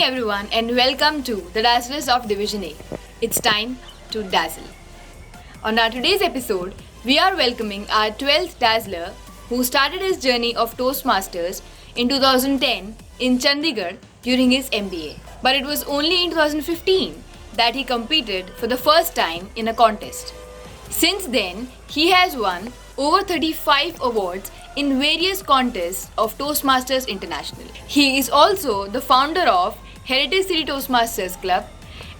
everyone and welcome to the Dazzlers of Division A. It's time to dazzle. On our today's episode, we are welcoming our 12th Dazzler who started his journey of Toastmasters in 2010 in Chandigarh during his MBA. But it was only in 2015 that he competed for the first time in a contest. Since then, he has won over 35 awards in various contests of Toastmasters International. He is also the founder of Heritage City Toastmasters Club,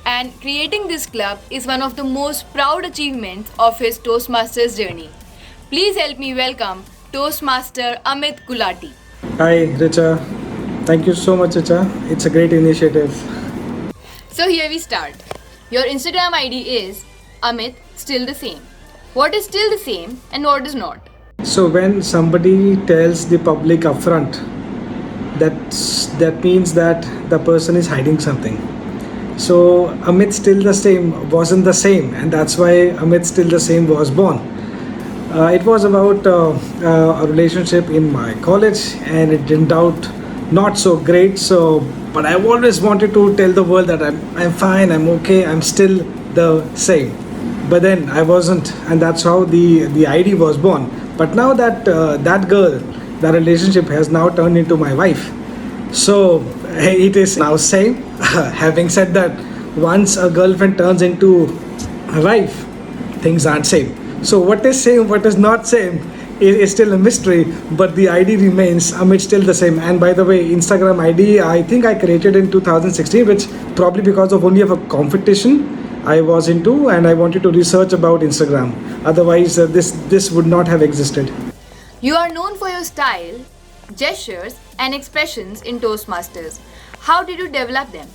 and creating this club is one of the most proud achievements of his Toastmasters journey. Please help me welcome Toastmaster Amit Gulati. Hi, Richa. Thank you so much, Richa. It's a great initiative. So here we start. Your Instagram ID is Amit Still the Same. What is still the same and what is not? So when somebody tells the public upfront, that means that the person is hiding something. So Amit Still the Same wasn't the same, and that's why Amit Still the Same was born. It was about a relationship in my college, and it turned out not so great. But I always wanted to tell the world that I'm fine, I'm okay, I'm still the same. But then I wasn't, and that's how the ID was born. But now that that relationship has now turned into my wife. So it is now same. Having said that, once a girlfriend turns into a wife, things aren't same. So what is same, what is not same is still a mystery, but the ID remains Amit Still the Same. And by the way, Instagram ID I think I created in 2016, which probably because of only of a competition I was into, and I wanted to research about Instagram. Otherwise, this would not have existed. You are known for your style, gestures, and expressions in Toastmasters. How did you develop them?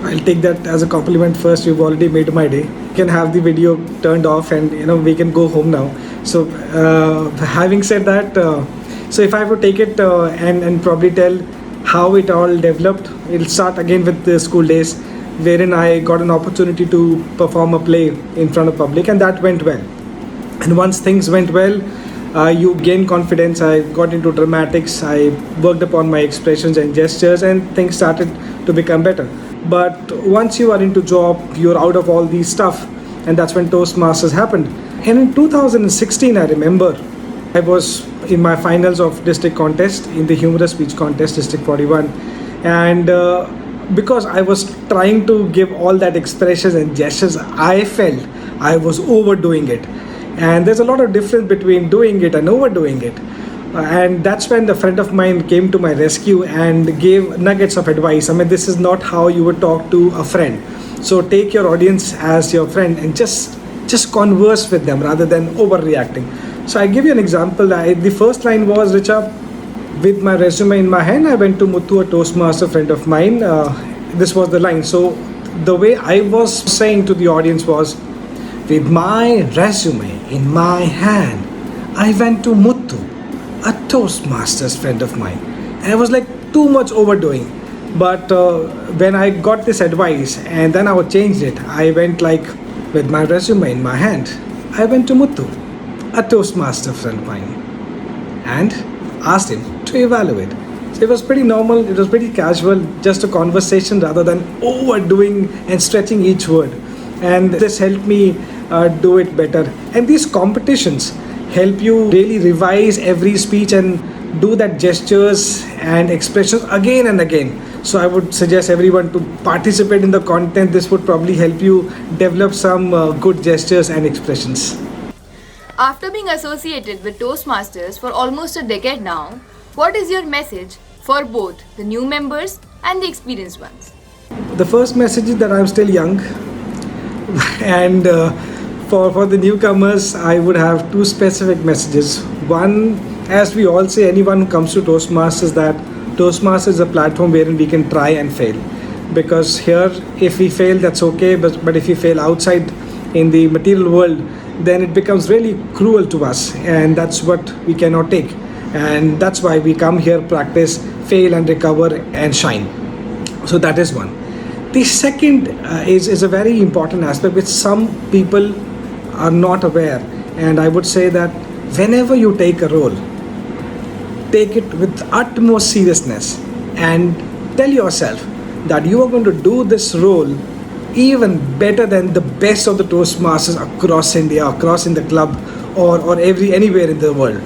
I'll take that as a compliment first. You've already made my day. You can have the video turned off, and we can go home now. So, having said that, so if I have to take it and probably tell how it all developed, it'll start again with the school days, wherein I got an opportunity to perform a play in front of public, and that went well. And once things went well, you gain confidence. I got into dramatics, I worked upon my expressions and gestures, and things started to become better. But once you are into job, you're out of all these stuff, and that's when Toastmasters happened. And in 2016, I remember I was in my finals of district contest in the humorous speech contest, District 41, and because I was trying to give all that expressions and gestures, I felt I was overdoing it. And there's a lot of difference between doing it and overdoing it. And that's when the friend of mine came to my rescue and gave nuggets of advice. I mean, this is not how you would talk to a friend. So take your audience as your friend and just converse with them rather than overreacting. So I give you an example. The first line was, Richa, with my resume in my hand, I went to Muthu, a Toastmaster friend of mine. This was the line. So the way I was saying to the audience was, with my resume in my hand, I went to Muthu, a Toastmasters friend of mine. And I was like too much overdoing. But when I got this advice and then I changed it, I went like, with my resume in my hand, I went to Muthu, a Toastmaster friend of mine, and asked him to evaluate. So it was pretty normal, it was pretty casual, just a conversation rather than overdoing and stretching each word. And this helped me do it better. And these competitions help you really revise every speech and do that gestures and expressions again and again. So I would suggest everyone to participate in the content. This would probably help you develop some good gestures and expressions. After being associated with Toastmasters for almost a decade now, what is your message for both the new members and the experienced ones? The first message is that I'm still young, and for the newcomers, I would have two specific messages. One, as we all say, anyone who comes to Toastmasters, that Toastmasters is a platform wherein we can try and fail. Because here, if we fail, that's okay, but if we fail outside in the material world, then it becomes really cruel to us, and that's what we cannot take. And that's why we come here, practice, fail and recover and shine. So that is one. The second is a very important aspect which some people are not aware, and I would say that whenever you take a role, take it with utmost seriousness and tell yourself that you are going to do this role even better than the best of the Toastmasters across India, across in the club, or anywhere in the world.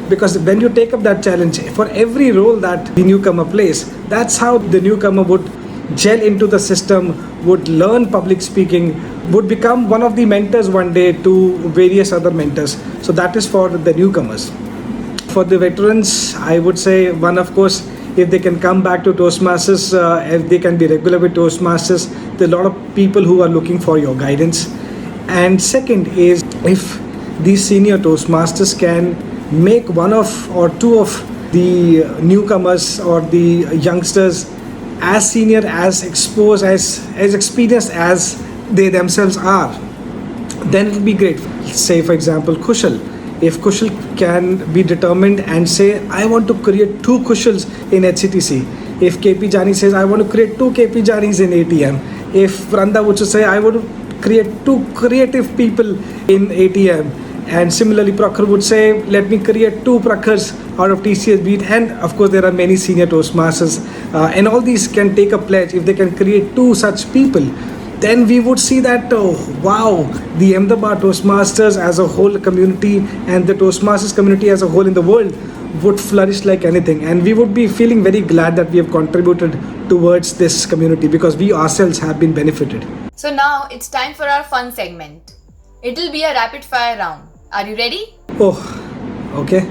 Because when you take up that challenge for every role that the newcomer plays, that's how the newcomer would gel into the system, would learn public speaking, would become one of the mentors one day to various other mentors. So that is for the newcomers. For the veterans, I would say one, of course, if they can come back to Toastmasters, if they can be regular with Toastmasters, there are a lot of people who are looking for your guidance. And second is, if these senior Toastmasters can make one of or two of the newcomers or the youngsters as senior, as exposed, as experienced as they themselves are, then it will be great. Say, for example, Kushal. If Kushal can be determined and say, I want to create two Kushals in HCTC. If KP Jani says, I want to create two KP Janis in ATM. If Vranda would say, I want to create two creative people in ATM. And similarly, Prakhar would say, let me create two Prakhars out of TCS Beat. And of course, there are many senior Toastmasters. And all these can take a pledge. If they can create two such people, then we would see that, wow, the Ahmedabad Toastmasters as a whole community and the Toastmasters community as a whole in the world would flourish like anything. And we would be feeling very glad that we have contributed towards this community because we ourselves have been benefited. So now it's time for our fun segment. It'll be a rapid fire round. Are you ready? Oh, okay.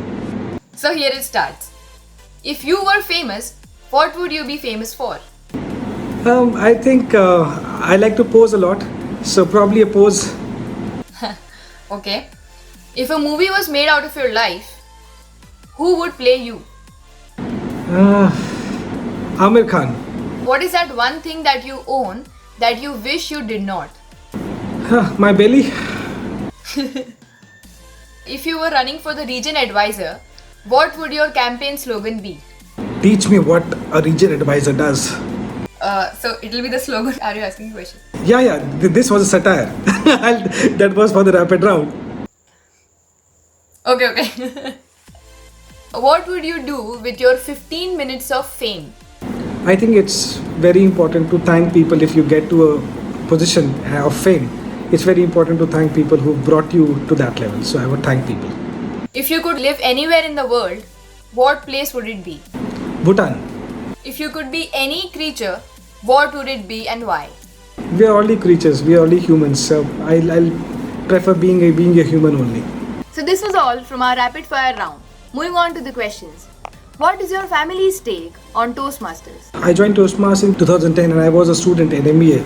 So here it starts. If you were famous, what would you be famous for? I think I like to pose a lot, so probably a pose. Okay. If a movie was made out of your life, who would play you? Amir Khan. What is that one thing that you own that you wish you did not? My belly. If you were running for the region advisor, what would your campaign slogan be? Teach me what a region advisor does. So it'll be the slogan. Are you asking a question? Yeah. This was a satire. That was for the rapid round. Okay. What would you do with your 15 minutes of fame? I think it's very important to thank people if you get to a position of fame. It's very important to thank people who brought you to that level. So I would thank people. If you could live anywhere in the world, what place would it be? Bhutan. If you could be any creature, what would it be and why? We are only creatures. We are only humans. So I'll prefer being a human only. So this was all from our rapid fire round. Moving on to the questions. What is your family's take on Toastmasters? I joined Toastmasters in 2010 and I was a student in MBA.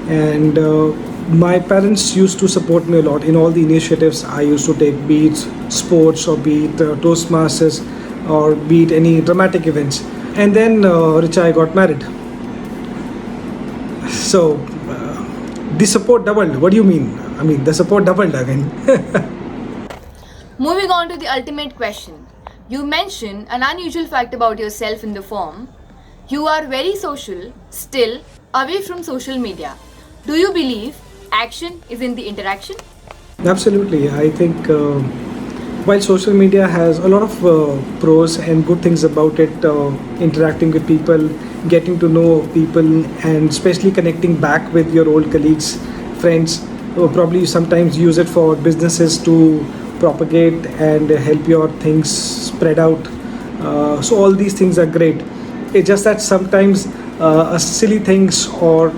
And my parents used to support me a lot in all the initiatives I used to take, be it sports or be it Toastmasters or be it any dramatic events. And then Richa, I got married. So the support doubled. What do you mean? I mean, the support doubled again. Moving on to the ultimate question. You mentioned an unusual fact about yourself in the form, you are very social, still away from social media. Do you believe action is in the interaction? Absolutely. I think while social media has a lot of pros and good things about it, interacting with people, getting to know people, and especially connecting back with your old colleagues, friends, probably sometimes use it for businesses to propagate and help your things spread out. So all these things are great. It's just that sometimes silly things or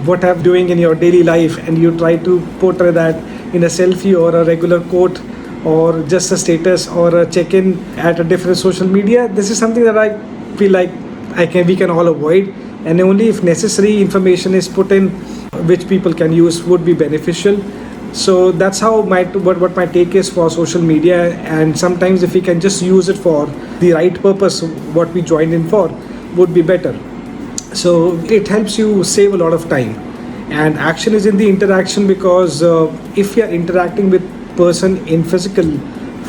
what I'm doing in your daily life and you try to portray that in a selfie or a regular quote or just a status or a check-in at a different social media, this is something that I feel like we can all avoid, and only if necessary information is put in which people can use would be beneficial. So that's how what my take is for social media, and sometimes if we can just use it for the right purpose, what we joined in for would be better. So it helps you save a lot of time, and action is in the interaction because if we are interacting with person in physical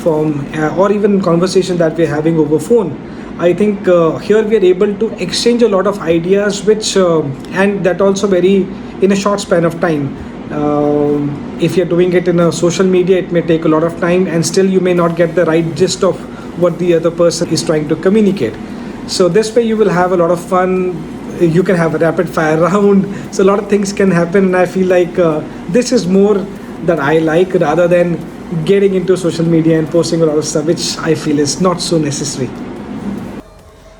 form or even conversation that we're having over phone, I think here we are able to exchange a lot of ideas which and that also very in a short span of time. If you're doing it in a social media, it may take a lot of time and still you may not get the right gist of what the other person is trying to communicate. So this way you will have a lot of fun, you can have a rapid fire round, so a lot of things can happen, and I feel like this is more that I like rather than getting into social media and posting a lot of stuff, which I feel is not so necessary.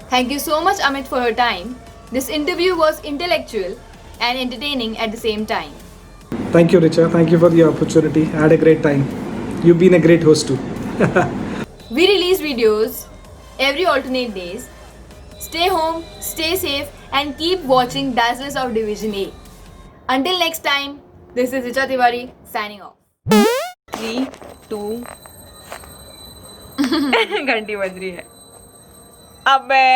Thank you so much, Amit, for your time. This interview was intellectual and entertaining at the same time. Thank you, Richa. Thank you for the opportunity. I had a great time. You've been a great host too. We release videos every alternate days. Stay home, stay safe, and keep watching Dazzlers of Division A. Until next time, this is Richa Tiwari signing off. 3, 2 घंटी बज रही है अबे